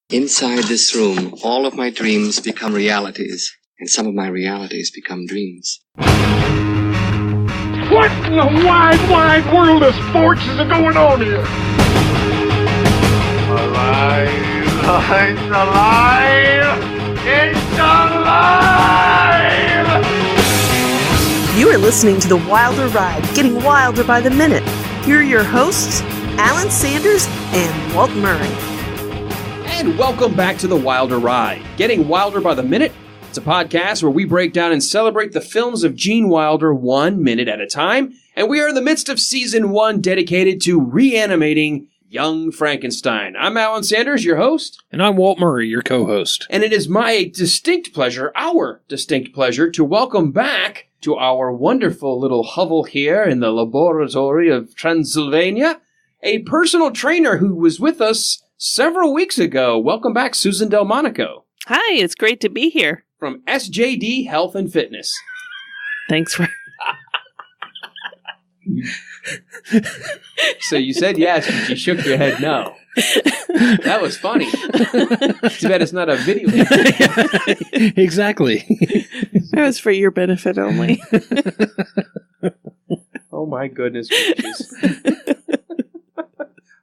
Inside this room, all of my dreams become realities, and some of my realities become dreams. What in the wide, wide world of sports is going on here? Alive! It's alive! It's alive! You are listening to The Wilder Ride, getting wilder by the minute. Here are your hosts, Alan Sanders and Walt Murray. And welcome back to The Wilder Ride, getting wilder by the minute. It's a podcast where we break down and celebrate the films of Gene Wilder 1 minute at a time. And we are in the midst of season 1 dedicated to reanimating Young Frankenstein. I'm Alan Sanders, your host. And I'm Walt Murray, your co-host. And it is my distinct pleasure, our distinct pleasure, to welcome back to our wonderful little hovel here in the laboratory of Transylvania, a personal trainer who was with us several weeks ago. Welcome back, Susan Delmonico. Hi, it's great to be here. From SJD Health and Fitness. Thanks for... So you said yes, but you shook your head no. That was funny. Too bad it's not a video. Exactly. That was for your benefit only. Oh my goodness gracious.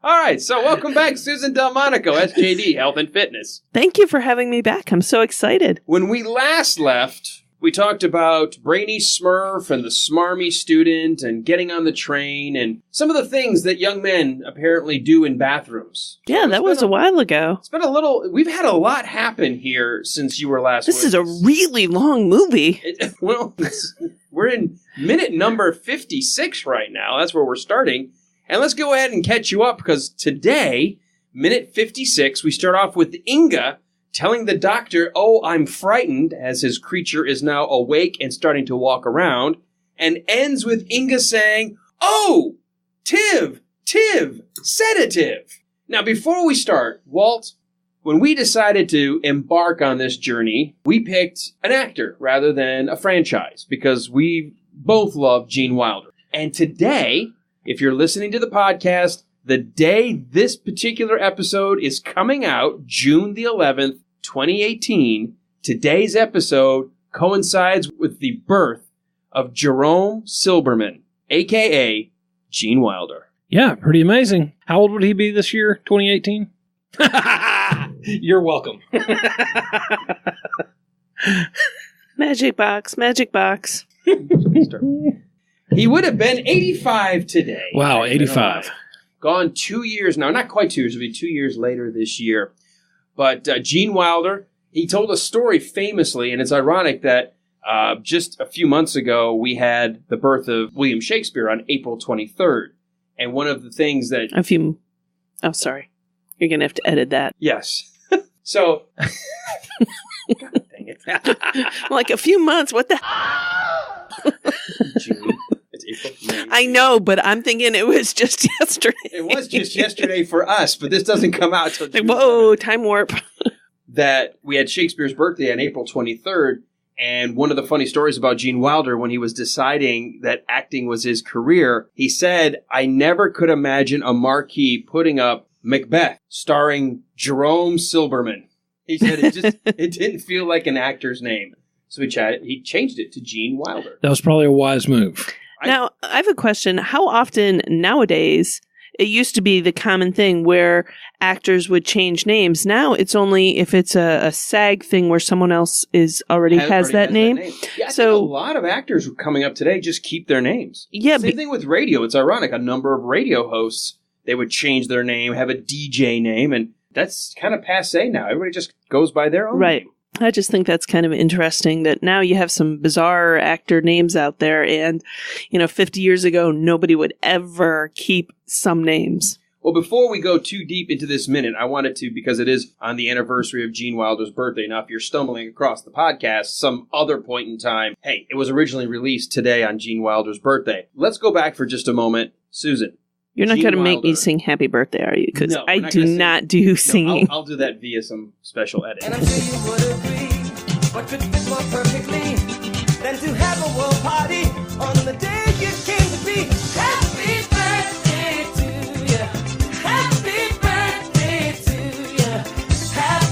All right, so welcome back, Susan Delmonico, SJD Health and Fitness. Thank you for having me back. I'm so excited. When we last left, we talked about Brainy Smurf and the smarmy student and getting on the train and some of the things that young men apparently do in bathrooms. Yeah, that was a while ago. It's been a little... We've had a lot happen here since you were last This is a really long movie. We're in minute number 56 right now. That's where we're starting. And let's go ahead and catch you up, because today, minute 56, we start off with Inga telling the doctor, "Oh, I'm frightened," as his creature is now awake and starting to walk around, and ends with Inga saying, "Oh, Tiv, sedative." Now, before we start, Walt, when we decided to embark on this journey, we picked an actor rather than a franchise, because we both love Gene Wilder. And today, if you're listening to the podcast, the day this particular episode is coming out, June the 11th, 2018, today's episode coincides with the birth of Jerome Silberman, a.k.a. Gene Wilder. Yeah, pretty amazing. How old would he be this year, 2018? You're welcome. Magic box, magic box. He would have been 85 today. Wow, 85. Gone 2 years now. Not quite 2 years. It'll be 2 years later this year. But Gene Wilder, he told a story famously, and it's ironic that just a few months ago, we had the birth of William Shakespeare on April 23rd. And one of the things that... Oh, sorry. You're going to have to edit that. Yes. So... God dang it. Like a few months, what the... June. It's April. May. I know, but I'm thinking it was just yesterday. It was just yesterday for us, but this doesn't come out until June. Whoa, time warp. That we had Shakespeare's birthday on April 23rd, and one of the funny stories about Gene Wilder, when he was deciding that acting was his career, he said, "I never could imagine a marquee putting up Macbeth starring Jerome Silberman." He said it didn't feel like an actor's name. So he changed it to Gene Wilder. That was probably a wise move. Now, I have a question. How often nowadays, it used to be the common thing where actors would change names. Now it's only if it's a SAG thing where someone else already has that name. Yeah, so I think a lot of actors coming up today just keep their names. Yeah, Same thing with radio. It's ironic. A number of radio hosts, they would change their name, have a DJ name, and that's kind of passé now. Everybody just goes by their own name. I just think that's kind of interesting that now you have some bizarre actor names out there, and, 50 years ago, nobody would ever keep some names. Well, before we go too deep into this minute, I wanted to, because it is on the anniversary of Gene Wilder's birthday. Now, if you're stumbling across the podcast some other point in time, hey, it was originally released today on Gene Wilder's birthday. Let's go back for just a moment. Susan. You're not going to make me sing Happy Birthday, are you? Because I do not do singing. I'll do that via some special edit. And I'm sure you would agree, what could fit more perfectly than to have a world party on the day you came to be. Happy birthday to you. Happy birthday to you. Happy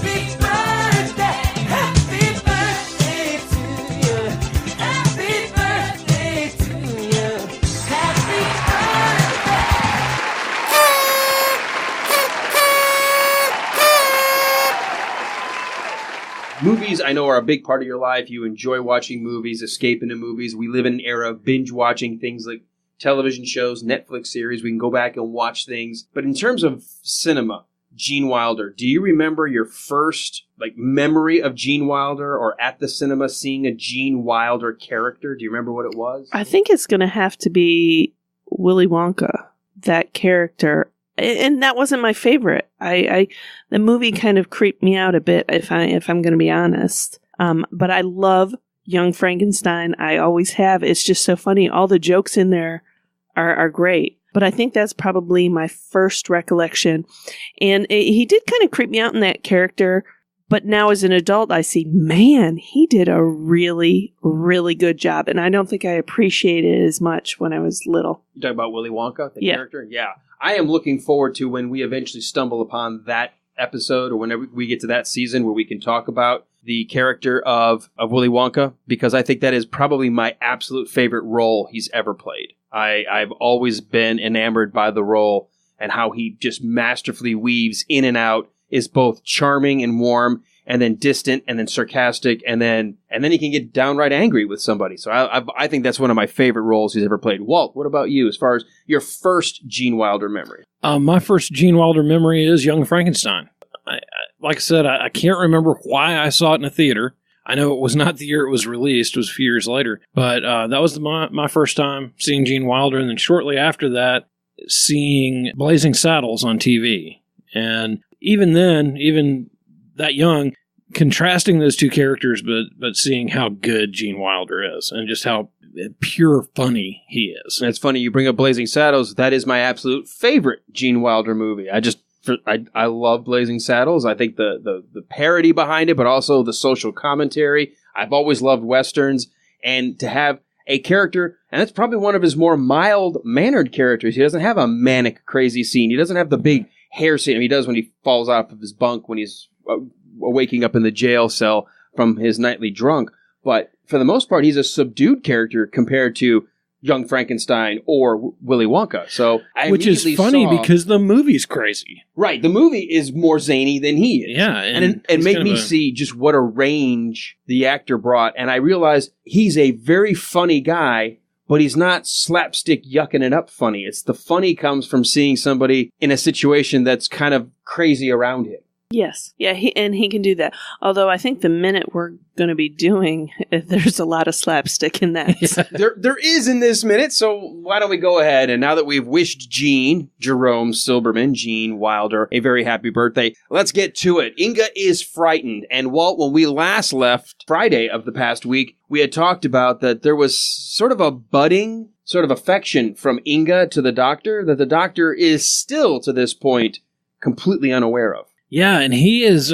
Movies, I know, are a big part of your life. You enjoy watching movies, escape into movies. We live in an era of binge watching things like television shows, Netflix series. We can go back and watch things. But in terms of cinema, Gene Wilder, do you remember your first memory of Gene Wilder, or at the cinema seeing a Gene Wilder character? Do you remember what it was? I think it's going to have to be Willy Wonka, that character. And that wasn't my favorite. The movie kind of creeped me out a bit, if I'm going to be honest. But I love Young Frankenstein. I always have. It's just so funny. All the jokes in there are great. But I think that's probably my first recollection. And he did kind of creep me out in that character. But now as an adult, I see, man, he did a really, really good job. And I don't think I appreciated it as much when I was little. You talking about Willy Wonka, the character? Yeah. I am looking forward to when we eventually stumble upon that episode, or whenever we get to that season where we can talk about the character of Willy Wonka, because I think that is probably my absolute favorite role he's ever played. I've always been enamored by the role and how he just masterfully weaves in and out, is both charming and warm, and then distant, and then sarcastic, and then he can get downright angry with somebody. So I think that's one of my favorite roles he's ever played. Walt, what about you as far as your first Gene Wilder memory? My first Gene Wilder memory is Young Frankenstein. Like I said, I can't remember why I saw it in a theater. I know it was not the year it was released. It was a few years later. But that was my first time seeing Gene Wilder. And then shortly after that, seeing Blazing Saddles on TV. And even then, even that young, contrasting those two characters, but seeing how good Gene Wilder is and just how pure funny he is. And it's funny you bring up Blazing Saddles. That is my absolute favorite Gene Wilder movie. I love Blazing Saddles. I think the parody behind it, but also the social commentary. I've always loved Westerns, and to have a character, and that's probably one of his more mild-mannered characters. He doesn't have a manic, crazy scene. He doesn't have the big hair scene. I mean, he does when he falls off of his bunk when he's waking up in the jail cell from his nightly drunk. But for the most part, he's a subdued character compared to Young Frankenstein or Willy Wonka. So which is funny because the movie's crazy. Right. The movie is more zany than he is. Yeah. And it made me see just what a range the actor brought. And I realized he's a very funny guy, but he's not slapstick yucking it up funny. It's the funny comes from seeing somebody in a situation that's kind of crazy around him. Yes. Yeah, he can do that. Although I think the minute we're going to be doing, there's a lot of slapstick in that. Yeah. There is in this minute, so why don't we go ahead, and now that we've wished Gene Silberman, Gene Wilder, a very happy birthday, let's get to it. Inga is frightened, and Walt, when we last left Friday of the past week, we had talked about that there was sort of a budding sort of affection from Inga to the doctor that the doctor is still, to this point, completely unaware of. Yeah, and he is,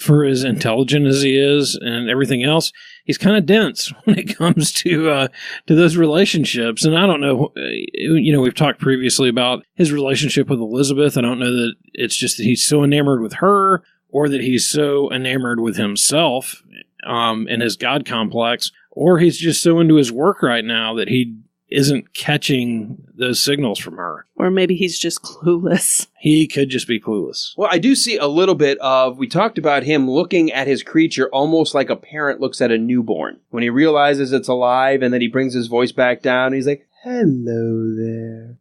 for as intelligent as he is and everything else, he's kind of dense when it comes to those relationships. And I don't know, we've talked previously about his relationship with Elizabeth. I don't know that it's just that he's so enamored with her or that he's so enamored with himself and his God complex, or he's just so into his work right now that he isn't catching those signals from her. Or maybe he's just clueless. He could just be clueless. Well, I do see a little bit of, we talked about him looking at his creature almost like a parent looks at a newborn. When he realizes it's alive and then he brings his voice back down, and he's like, hello there.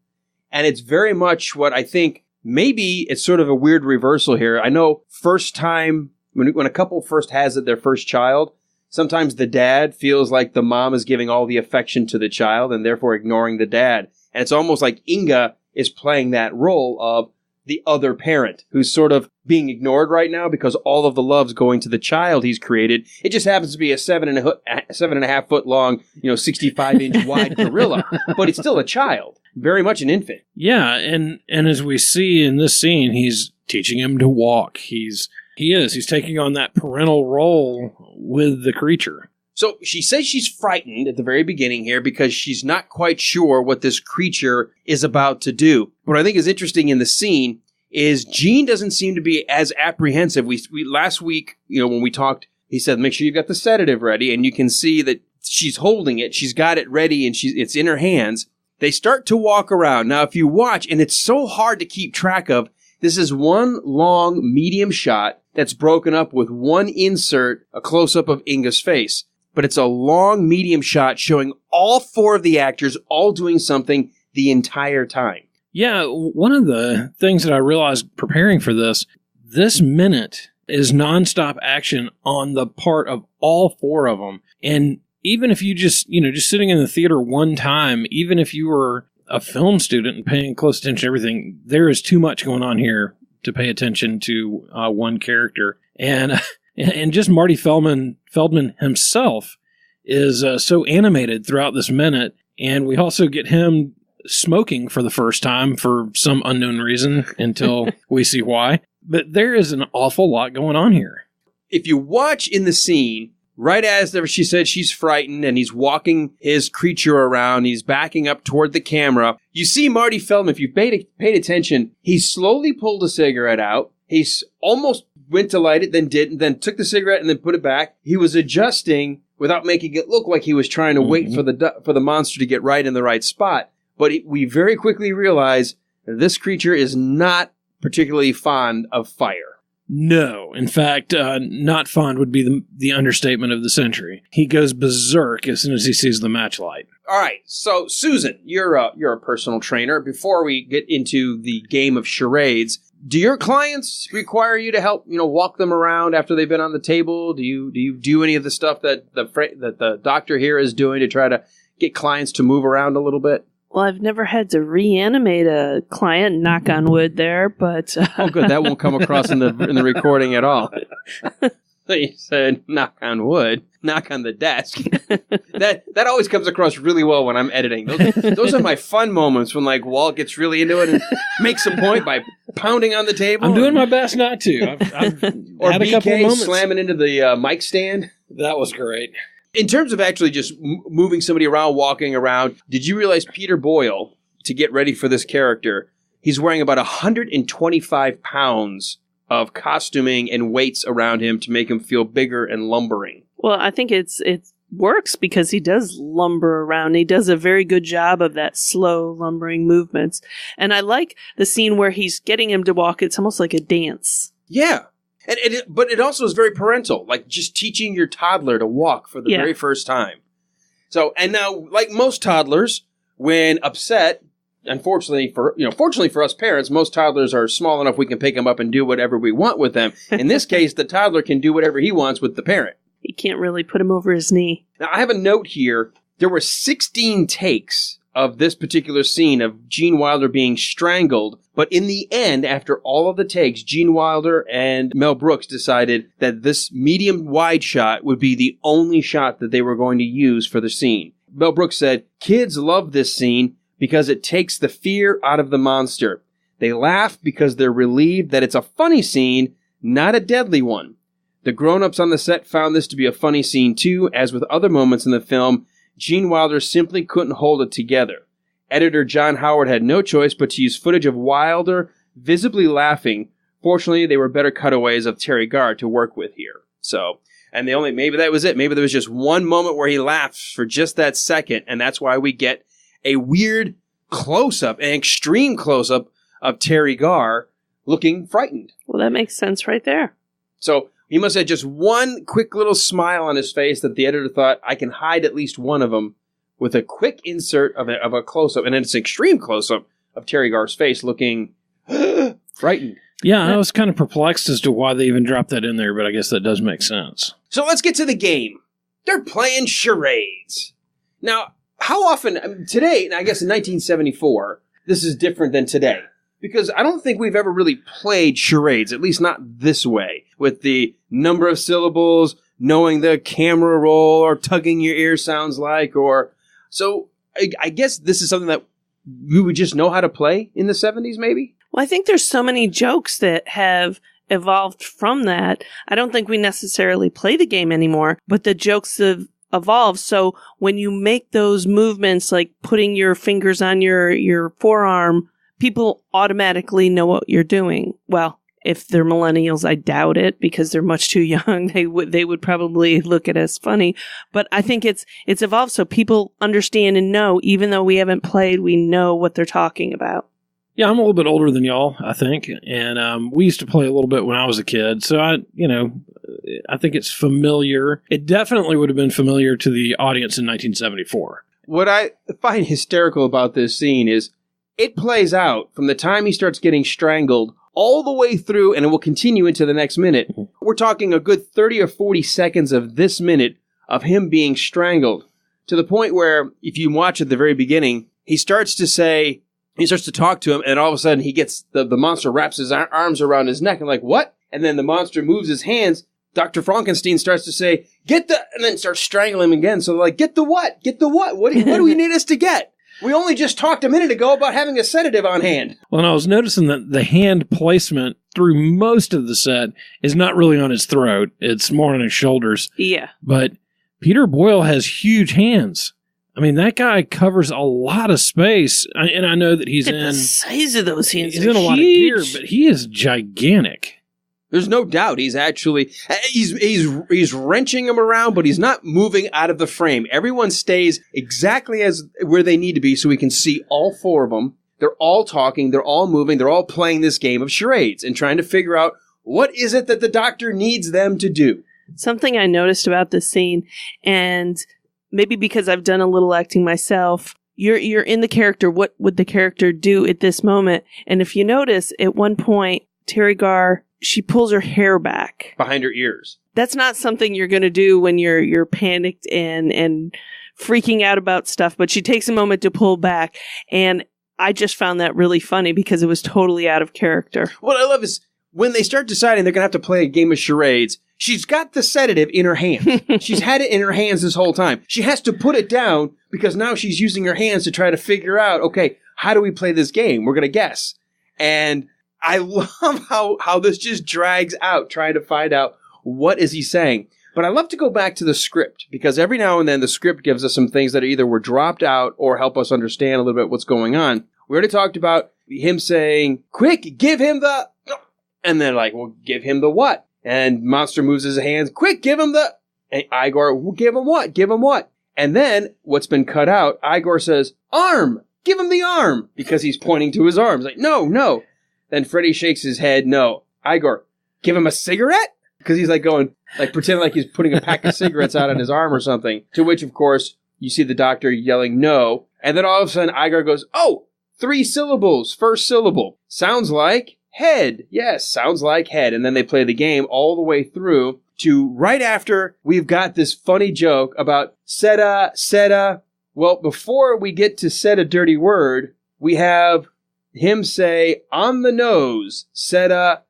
And it's very much what I think, maybe it's sort of a weird reversal here. I know first time, when a couple first has their first child, sometimes the dad feels like the mom is giving all the affection to the child and therefore ignoring the dad. And it's almost like Inga is playing that role of the other parent who's sort of being ignored right now because all of the love's going to the child he's created. It just happens to be a 7.5 foot long, 65 inch wide gorilla, but it's still a child, very much an infant. Yeah. And as we see in this scene, he's teaching him to walk. He's taking on that parental role with the creature. So she says she's frightened at the very beginning here because she's not quite sure what this creature is about to do. What I think is interesting in the scene is Gene doesn't seem to be as apprehensive. We last week, when we talked, he said, make sure you've got the sedative ready. And you can see that she's holding it. She's got it ready and it's in her hands. They start to walk around. Now, if you watch, and it's so hard to keep track of, this is one long medium shot. that's broken up with one insert, a close-up of Inga's face. But it's a long medium shot showing all 4 of the actors all doing something the entire time. Yeah, one of the things that I realized preparing for this minute is nonstop action on the part of all 4 of them. And even if you just sitting in the theater one time, even if you were a film student and paying close attention to everything, there is too much going on here to pay attention to one character. And just Marty Feldman himself is so animated throughout this minute. And we also get him smoking for the first time for some unknown reason until we see why. But there is an awful lot going on here. If you watch in the scene, right as she said she's frightened and he's walking his creature around, he's backing up toward the camera, you see Marty Feldman, if you paid attention, he slowly pulled a cigarette out. He's almost went to light it, then didn't, then took the cigarette and then put it back. He was adjusting without making it look like he was trying to wait for the monster to get right in the right spot. But we very quickly realize this creature is not particularly fond of fire. No. In fact, not fond would be the understatement of the century. He goes berserk as soon as he sees the matchlight. All right. So, Susan, you're a personal trainer. Before we get into the game of charades, do your clients require you to help, walk them around after they've been on the table? Do you do any of the stuff that the doctor here is doing to try to get clients to move around a little bit? Well, I've never had to reanimate a client, knock on wood there, but... Oh, good. That won't come across in the recording at all. So you said, knock on wood, knock on the desk. That always comes across really well when I'm editing. Those are my fun moments when, Walt gets really into it and makes a point by pounding on the table. I'm doing my best not to. I've or had a couple of BK moments. slamming into the mic stand. That was great. In terms of actually just moving somebody around, walking around, did you realize Peter Boyle, to get ready for this character, he's wearing about 125 pounds of costuming and weights around him to make him feel bigger and lumbering? Well, I think it works because he does lumber around. He does a very good job of that slow lumbering movements. And I like the scene where he's getting him to walk. It's almost like a dance. Yeah. But it also is very parental, like just teaching your toddler to walk for the very first time. So, and now, like most toddlers, when upset, fortunately for us parents, most toddlers are small enough we can pick them up and do whatever we want with them. In this case, the toddler can do whatever he wants with the parent. He can't really put him over his knee. Now, I have a note here. There were 16 takes of this particular scene of Gene Wilder being strangled. But in the end, after all of the takes, Gene Wilder and Mel Brooks decided that this medium-wide shot would be the only shot that they were going to use for the scene. Mel Brooks said, "Kids love this scene because it takes the fear out of the monster. They laugh because they're relieved that it's a funny scene, not a deadly one. The grown-ups on the set found this to be a funny scene too, as with other moments in the film. Gene Wilder simply couldn't hold it together. Editor John Howard had no choice but to use footage of Wilder visibly laughing. Fortunately, they were better cutaways of Terry Garr to work with here." So, and maybe that was it. Maybe there was just one moment where he laughs for just that second, and that's why we get a weird close-up, an extreme close-up of Terry Garr looking frightened. Well, that makes sense right there. So he must have just one quick little smile on his face that the editor thought, I can hide at least one of them with a quick insert of a close-up, and then it's an extreme close-up of Terry Garr's face looking frightened. Yeah, I was kind of perplexed as to why they even dropped that in there, but I guess that does make sense. So let's get to the game. They're playing charades. Now, how often, today, and I guess in 1974, this is different than today. Because I don't think we've ever really played charades, at least not this way, with the number of syllables, knowing the camera roll, or tugging your ear sounds like, or... So I guess this is something that we would just know how to play in the 70s, maybe? Well, I think there's so many jokes that have evolved from that. I don't think we necessarily play the game anymore, but the jokes have evolved. So when you make those movements, like putting your fingers on your forearm, people automatically know what you're doing. Well, if they're millennials, I doubt it because they're much too young. They would probably look at us funny. But I think it's evolved so people understand and know, even though we haven't played, we know what they're talking about. Yeah, I'm a little bit older than y'all, I think, and we used to play a little bit when I was a kid, so I think it's familiar. It definitely would have been familiar to the audience in 1974. What I find hysterical about this scene is it plays out from the time he starts getting strangled all the way through, and it will continue into the next minute. We're talking a good 30 or 40 seconds of this minute of him being strangled, to the point where, if you watch at the very beginning, he starts to talk to him, and all of a sudden he gets, the monster wraps his arms around his neck, and like, what? And then the monster moves his hands. Dr. Frankenstein starts to say, get the, and then starts strangling him again. So they're like, get the what? Get the what? What do we need us to get? We only just talked a minute ago about having a sedative on hand. Well, and I was noticing that the hand placement through most of the set is not really on his throat. It's more on his shoulders. Yeah. But Peter Boyle has huge hands. I mean, that guy covers a lot of space, and I know that he's Look at in the size of those hands. he's in a lot of gear, but he is gigantic. There's no doubt he's actually, he's wrenching him around, but he's not moving out of the frame. Everyone stays exactly as where they need to be so we can see all four of them. They're all talking, they're all moving, they're all playing this game of charades and trying to figure out what is it that the doctor needs them to do. Something I noticed about this scene, and maybe because I've done a little acting myself, you're in the character. What would the character do at this moment? And if you notice, at one point, Terry Garr, she pulls her hair back Behind her ears. That's not something you're going to do when you're panicked and freaking out about stuff, but she takes a moment to pull back, and I just found that really funny because it was totally out of character. What I love is when they start deciding they're going to have to play a game of charades, she's got the sedative in her hands. She's had it in her hands this whole time. She has to put it down because now she's using her hands to try to figure out, okay, how do we play this game? We're going to guess. And I love how this just drags out, trying to find out what is he saying. But I love to go back to the script, because every now and then the script gives us some things that either were dropped out or help us understand a little bit what's going on. We already talked about him saying, quick, give him the... And then like, well, give him the what? And Monster moves his hands, quick, give him the... And Igor, well, give him what? Give him what? And then what's been cut out, Igor says, arm! Give him the arm! Because he's pointing to his arms. Like, no. Then Freddy shakes his head, no. Igor, give him a cigarette? Because he's like going, like pretending like he's putting a pack of cigarettes out on his arm or something. To which, of course, you see the doctor yelling no. And then all of a sudden, Igor goes, oh, 3 syllables, first syllable. Sounds like head. Yes, sounds like head. And then they play the game all the way through to right after we've got this funny joke about Seta. Well, before we get to said a dirty word, we have him say, on the nose, Seta.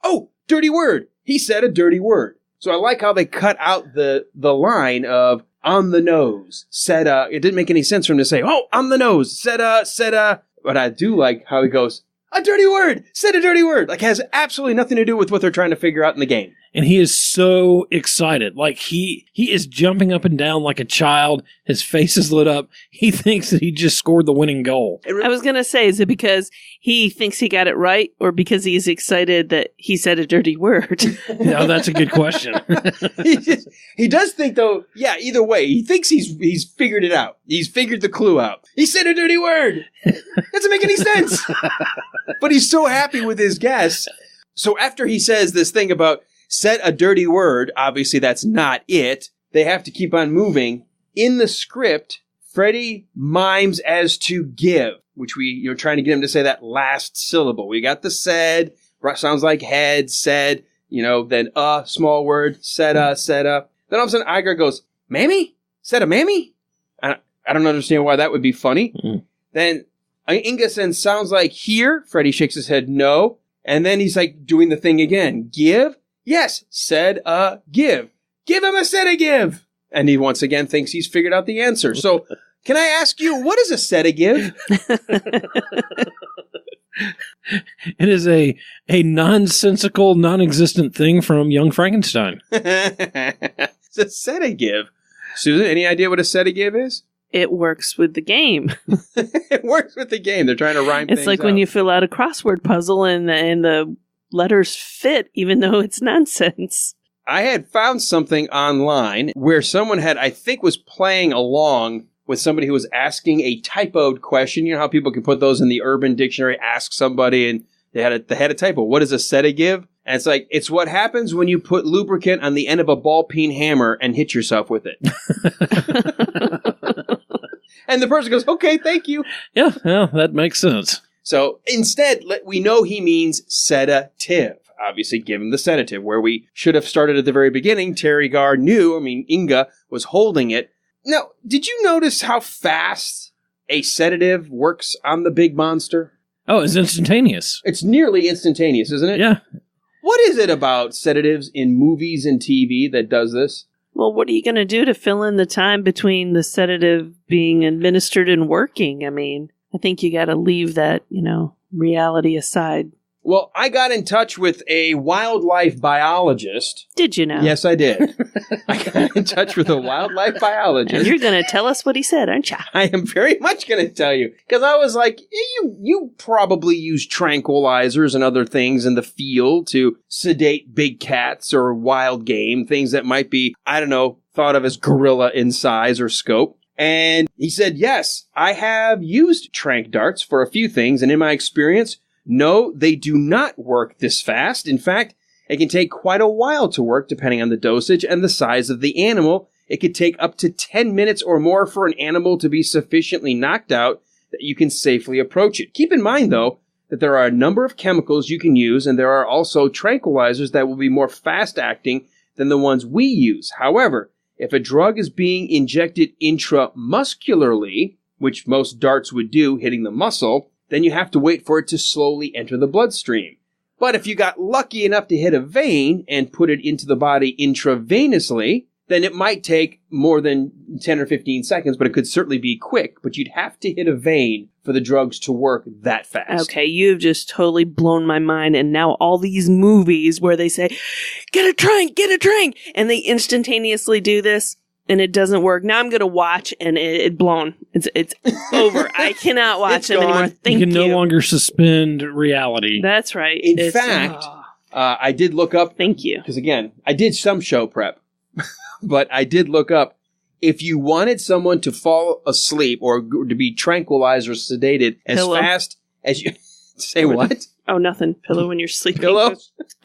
Oh, dirty word. He said a dirty word. So I like how they cut out the line of on the nose, Seta. It didn't make any sense for him to say, oh, on the nose, Seta. But I do like how he goes, a dirty word, said a dirty word. Like, has absolutely nothing to do with what they're trying to figure out in the game. And he is so excited. Like, he is jumping up and down like a child. His face is lit up. He thinks that he just scored the winning goal. I was going to say, is it because he thinks he got it right, or because he's excited that he said a dirty word? No, that's a good question. He does think, though, yeah, either way, he thinks he's figured it out. He's figured the clue out. He said a dirty word. Doesn't make any sense. But he's so happy with his guess. So after he says this thing about said a dirty word, obviously that's not it. They have to keep on moving. In the script, Freddy mimes as to give, which you're trying to get him to say that last syllable. We got the said, sounds like head, said, then small word, said. Then all of a sudden Igor goes, mammy? Said a mammy? I don't understand why that would be funny. Mm-hmm. Then Inga says, sounds like here. Freddy shakes his head, no. And then he's like doing the thing again. Give? Yes, said give. Give him a said a give. And he once again thinks he's figured out the answer. So can I ask you, what is a said a give? It is a nonsensical, non-existent thing from Young Frankenstein. It's a said a give. Susan, any idea what a said a give is? It works with the game. It works with the game. They're trying to rhyme things It's like when you fill out a crossword puzzle and the letters fit, even though it's nonsense. I had found something online where someone was playing along with somebody who was asking a typoed question. You know how people can put those in the Urban Dictionary, ask somebody, and they had a typo. What does a sedative? And it's like, it's what happens when you put lubricant on the end of a ball-peen hammer and hit yourself with it. And the person goes, okay, thank you. Yeah, well, that makes sense. So instead, we know he means sedative. Obviously, give him the sedative, where we should have started at the very beginning. Inga was holding it. Now, did you notice how fast a sedative works on the big monster? Oh, it's instantaneous. It's nearly instantaneous, isn't it? Yeah. What is it about sedatives in movies and TV that does this? Well, what are you going to do to fill in the time between the sedative being administered and working? I mean, I think you got to leave that, reality aside. Well, I got in touch with a wildlife biologist. Did you know? Yes, I did. I got in touch with a wildlife biologist. And you're going to tell us what he said, aren't you? I am very much going to tell you. Because I was like, you probably use tranquilizers and other things in the field to sedate big cats or wild game, things that might be, I don't know, thought of as gorilla in size or scope. And he said, yes, I have used tranq darts for a few things. And in my experience, no, they do not work this fast. In fact, it can take quite a while to work depending on the dosage and the size of the animal. It could take up to 10 minutes or more for an animal to be sufficiently knocked out that you can safely approach it. Keep in mind, though, that there are a number of chemicals you can use, and there are also tranquilizers that will be more fast-acting than the ones we use. However, if a drug is being injected intramuscularly, which most darts would do, hitting the muscle, then you have to wait for it to slowly enter the bloodstream. But if you got lucky enough to hit a vein and put it into the body intravenously, then it might take more than 10 or 15 seconds, but it could certainly be quick. But you'd have to hit a vein for the drugs to work that fast. Okay, you've just totally blown my mind. And now all these movies where they say, get a tranq, and they instantaneously do this. And it doesn't work. Now I'm going to watch, and it's blown. It's over. I cannot watch them anymore. Thank you. You can no longer suspend reality. That's right. In fact, I did look up. Thank you. Because again, I did some show prep, but I did look up. If you wanted someone to fall asleep or to be tranquilized or sedated as fast as you say, what? Oh, nothing. Pillow when you're sleeping. Pillow?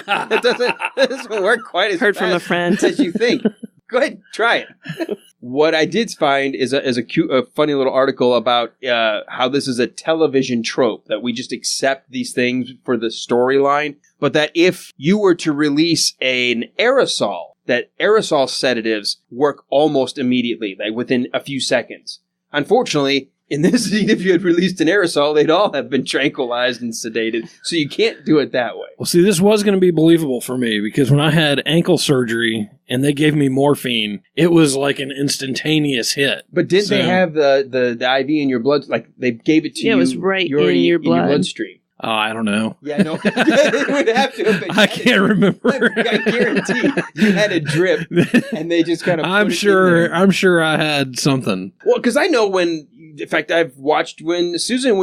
It doesn't work quite as Heard fast from a friend as you think. Go ahead, try it. What I did find is a funny little article about how this is a television trope, that we just accept these things for the storyline, but that if you were to release an aerosol, that aerosol sedatives work almost immediately, like within a few seconds. Unfortunately, in this scene, if you had released an aerosol, they'd all have been tranquilized and sedated. So you can't do it that way. Well, see, this was going to be believable for me because when I had ankle surgery and they gave me morphine, it was like an instantaneous hit. But didn't they have the IV in your blood? Like they gave it to you? Yeah, it was right in your blood. In your bloodstream. Oh, I don't know. Yeah, no. It would have to have been. I can't remember. I guarantee you had a drip, and they just kind of. I'm sure I had something. Well, because I know in fact, I've watched when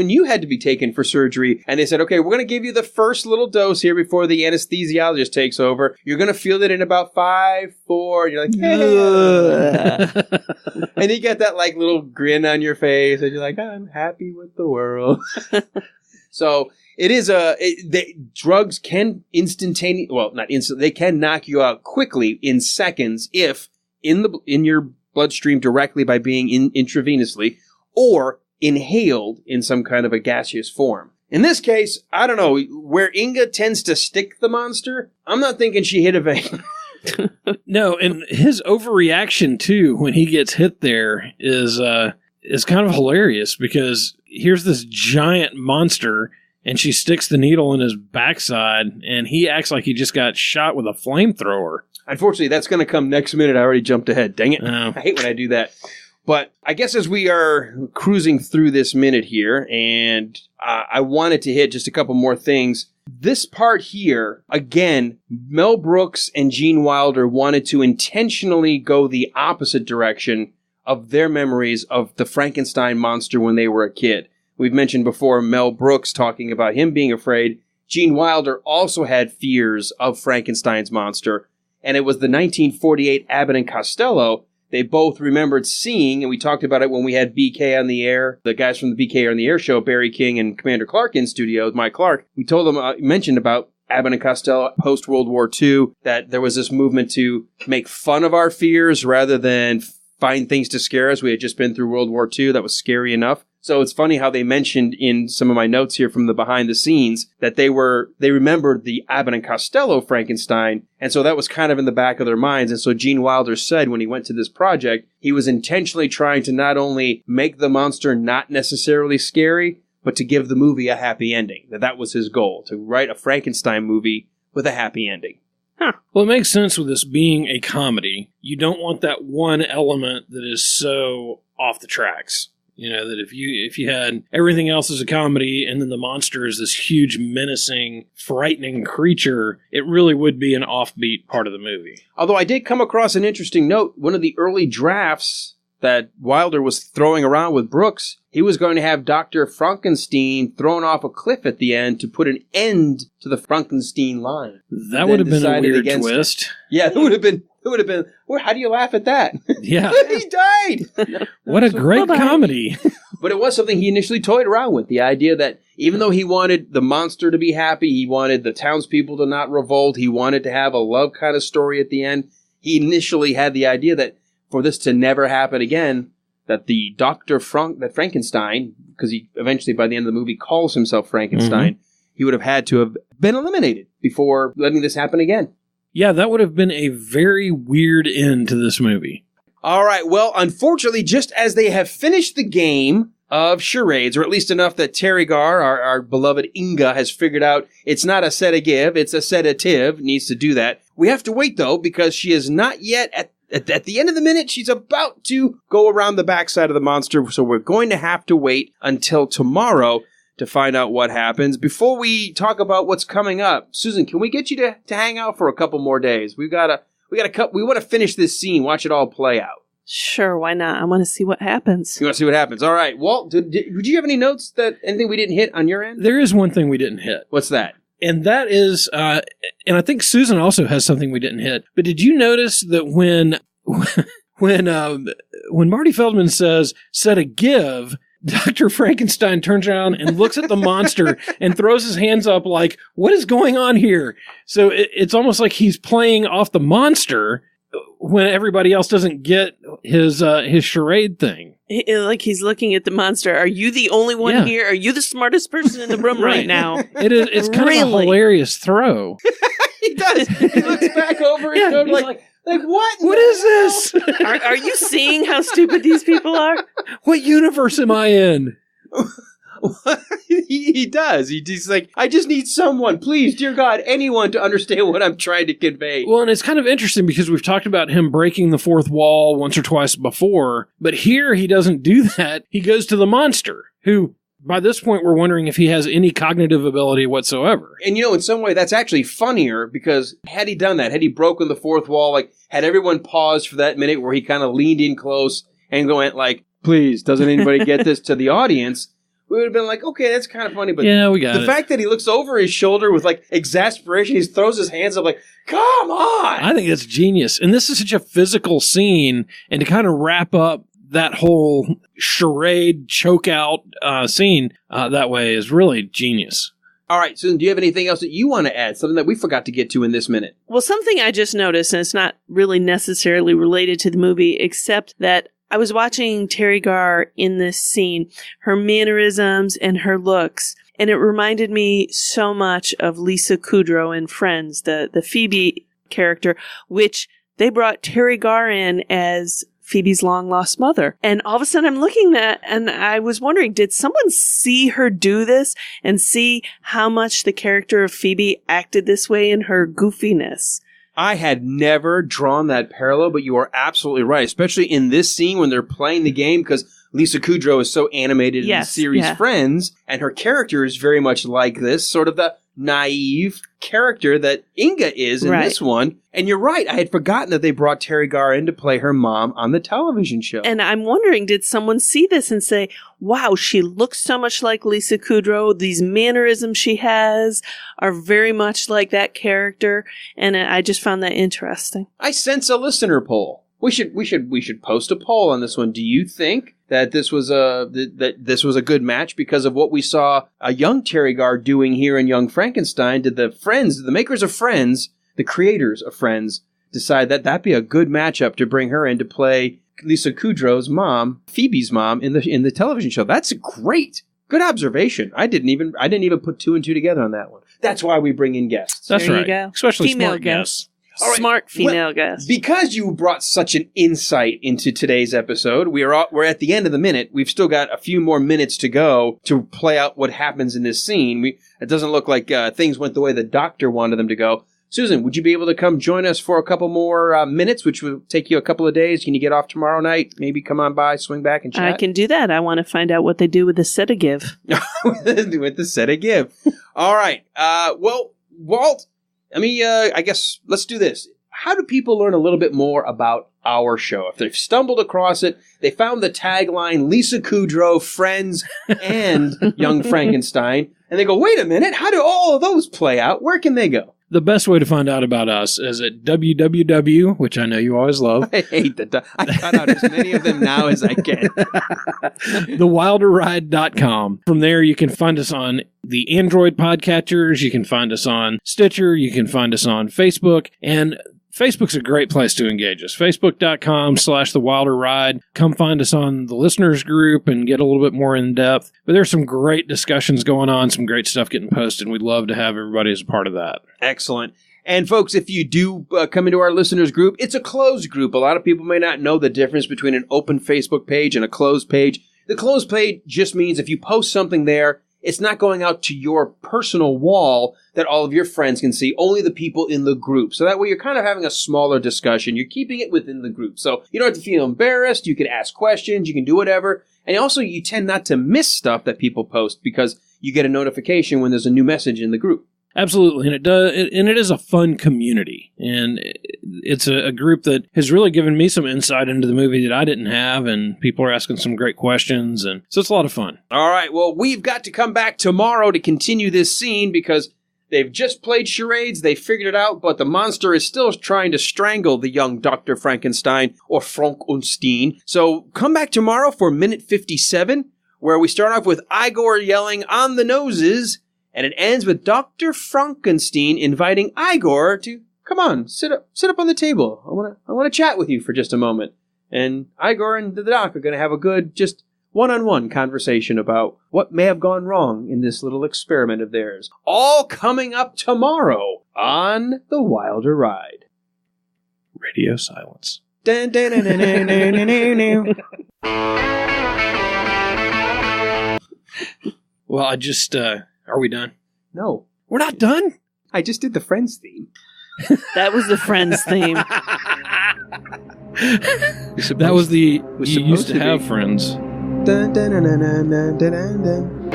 you had to be taken for surgery, and they said, "Okay, we're going to give you the first little dose here before the anesthesiologist takes over. You're going to feel it in about 5, 4." And you're like, "Hey." And you get that like little grin on your face, and you're like, "I'm happy with the world." So. It is drugs can they can knock you out quickly in seconds if in your bloodstream directly by being intravenously or inhaled in some kind of a gaseous form. In this case, I don't know, where Inga tends to stick the monster, I'm not thinking she hit a vein. No, and his overreaction too when he gets hit there is kind of hilarious because here's this giant monster. And she sticks the needle in his backside, and he acts like he just got shot with a flamethrower. Unfortunately, that's going to come next minute. I already jumped ahead. Dang it. Oh. I hate when I do that. But I guess as we are cruising through this minute here, and I wanted to hit just a couple more things. This part here, again, Mel Brooks and Gene Wilder wanted to intentionally go the opposite direction of their memories of the Frankenstein monster when they were a kid. We've mentioned before Mel Brooks talking about him being afraid. Gene Wilder also had fears of Frankenstein's monster, and it was the 1948 Abbott and Costello they both remembered seeing, and we talked about it when we had BK on the air, the guys from the BK on the air show, Barry King and Commander Clark in studio, Mike Clark. We told them, mentioned about Abbott and Costello post-World War II, that there was this movement to make fun of our fears rather than find things to scare us. We had just been through World War II. That was scary enough. So it's funny how they mentioned in some of my notes here from the behind the scenes that they remembered the Abbott and Costello Frankenstein. And so that was kind of in the back of their minds. And so Gene Wilder said when he went to this project, he was intentionally trying to not only make the monster not necessarily scary, but to give the movie a happy ending. That was his goal, to write a Frankenstein movie with a happy ending. Huh. Well, it makes sense with this being a comedy. You don't want that one element that is so off the tracks. You know, that if you had everything else as a comedy and then the monster is this huge, menacing, frightening creature, it really would be an offbeat part of the movie. Although I did come across an interesting note. One of the early drafts that Wilder was throwing around with Brooks, he was going to have Dr. Frankenstein thrown off a cliff at the end to put an end to the Frankenstein line. That would have been a weird twist. Yeah, it would have been. Well, how do you laugh at that? Yeah. He died! What a great comedy. But it was something he initially toyed around with. The idea that even though he wanted the monster to be happy, he wanted the townspeople to not revolt, he wanted to have a love kind of story at the end, he initially had the idea that for this to never happen again, that the that Frankenstein, because he eventually by the end of the movie calls himself Frankenstein, he would have had to have been eliminated before letting this happen again. Yeah, that would have been a very weird end to this movie. All right, well, unfortunately, just as they have finished the game of charades, or at least enough that Terry Gar, our beloved Inga, has figured out it's not a sedative, it's a sedative, needs to do that. We have to wait, though, because she is not yet at the end of the minute. She's about to go around the backside of the monster, so we're going to have to wait until tomorrow to find out what happens. Before we talk about what's coming up, Susan, can we get you to hang out for a couple more days? We want to finish this scene, watch it all play out. Sure, why not? I want to see what happens. You want to see what happens? All right. Walt, did you have any notes anything we didn't hit on your end? There is one thing we didn't hit. What's that? And that is, and I think Susan also has something we didn't hit. But did you notice that when Marty Feldman said a give, Dr. Frankenstein turns around and looks at the monster and throws his hands up like, what is going on here? So it's almost like he's playing off the monster when everybody else doesn't get his charade thing. Like he's looking at the monster. Are you the only one here? Are you the smartest person in the room right now? It's kind of a hilarious throw. He does. He looks back over his shoulder like, what? What is this? Are you seeing how stupid these people are? What universe am I in? He does. He's like, I just need someone, please, dear God, anyone to understand what I'm trying to convey. Well, and it's kind of interesting because we've talked about him breaking the fourth wall once or twice before, but here he doesn't do that. He goes to the monster, who, by this point, we're wondering if he has any cognitive ability whatsoever. And, in some way, that's actually funnier because had he done that, had he broken the fourth wall, like, had everyone paused for that minute where he kind of leaned in close and went like, please, doesn't anybody get this to the audience? We would have been like, okay, that's kind of funny. But yeah, we got the fact that he looks over his shoulder with like exasperation, he throws his hands up like, come on! I think that's genius. And this is such a physical scene. And to kind of wrap up that whole charade choke out scene that way is really genius. All right, Susan, do you have anything else that you want to add? Something that we forgot to get to in this minute? Well, something I just noticed, and it's not really necessarily related to the movie, except that I was watching Terry Gar in this scene, her mannerisms and her looks, and it reminded me so much of Lisa Kudrow in Friends, the Phoebe character, which they brought Terry Gar in as Phoebe's long-lost mother. And all of a sudden I'm looking at and I was wondering, did someone see her do this and see how much the character of Phoebe acted this way in her goofiness? I had never drawn that parallel, but you are absolutely right, especially in this scene when they're playing the game, because Lisa Kudrow is so animated in the series Friends, and her character is very much like this, sort of the naive character that Inga is in this one. And you're right, I had forgotten that they brought Terry Gar in to play her mom on the television show. And I'm wondering, did someone see this and say, wow, she looks so much like Lisa Kudrow, these mannerisms she has are very much like that character, and I just found that interesting. I sense a listener poll. We should post a poll on this one. Do you think that this was a good match because of what we saw a young Terry Garr doing here in Young Frankenstein? Did the makers of Friends, the creators of Friends, decide that that'd be a good matchup to bring her in to play Lisa Kudrow's mom, Phoebe's mom, in the television show? That's great. Good observation. I didn't even put two and two together on that one. That's why we bring in guests. That's There right. you go. Especially Female smart guests. All right. Smart female guest. Because you brought such an insight into today's episode, we're at the end of the minute. We've still got a few more minutes to go to play out what happens in this scene. It doesn't look like things went the way the doctor wanted them to go. Susan, would you be able to come join us for a couple more minutes, which will take you a couple of days? Can you get off tomorrow night? Maybe come on by, swing back and chat? I can do that. I want to find out what they do with the sedative. With the sedative. All right. Well, Walt, I guess let's do this. How do people learn a little bit more about our show? If they've stumbled across it, they found the tagline, Lisa Kudrow, Friends, and Young Frankenstein, and they go, wait a minute, how do all of those play out? Where can they go? The best way to find out about us is at www, which I know you always love. I hate that. I cut out as many of them now as I can. thewilderride.com. From there, you can find us on the Android podcatchers. You can find us on Stitcher. You can find us on Facebook. And Facebook's a great place to engage us. Facebook.com/thewilderride. Come find us on the listeners group and get a little bit more in depth. But there's some great discussions going on, some great stuff getting posted, and we'd love to have everybody as a part of that. Excellent. And folks, if you do come into our listeners group, it's a closed group. A lot of people may not know the difference between an open Facebook page and a closed page. The closed page just means if you post something there, it's not going out to your personal wall that all of your friends can see, only the people in the group. So that way you're kind of having a smaller discussion. You're keeping it within the group. So you don't have to feel embarrassed. You can ask questions. You can do whatever. And also you tend not to miss stuff that people post because you get a notification when there's a new message in the group. Absolutely, and it is a fun community, and it's a group that has really given me some insight into the movie that I didn't have, and people are asking some great questions, and so it's a lot of fun. All right, well, we've got to come back tomorrow to continue this scene because they've just played charades, they figured it out, but the monster is still trying to strangle the young Dr. Frankenstein, or Frankenstein. So come back tomorrow for minute 57, where we start off with Igor yelling on the noses, and it ends with Dr. Frankenstein inviting Igor to, come on, sit up on the table. I want to chat with you for just a moment. And Igor and the doc are going to have a good, just one-on-one conversation about what may have gone wrong in this little experiment of theirs. All coming up tomorrow on The Wilder Ride. Radio silence. Dun, dun, dun, dun, dun, dun, dun, dun, dun. Well, I just... Are we done? No. We're not done? I just did the Friends theme. That was the Friends theme. That was the... was You used supposed to to have be. friends. Dun, dun, dun, dun, dun, dun, dun, dun.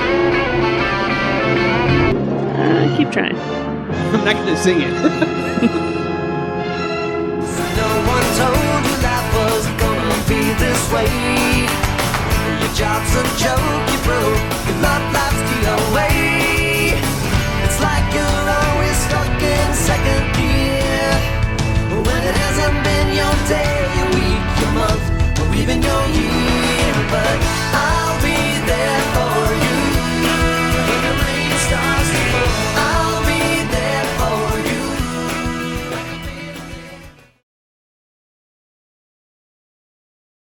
Keep trying. I'm not going to sing it. No one told you life was gonna be this way. Your job's a joke you broke. Your love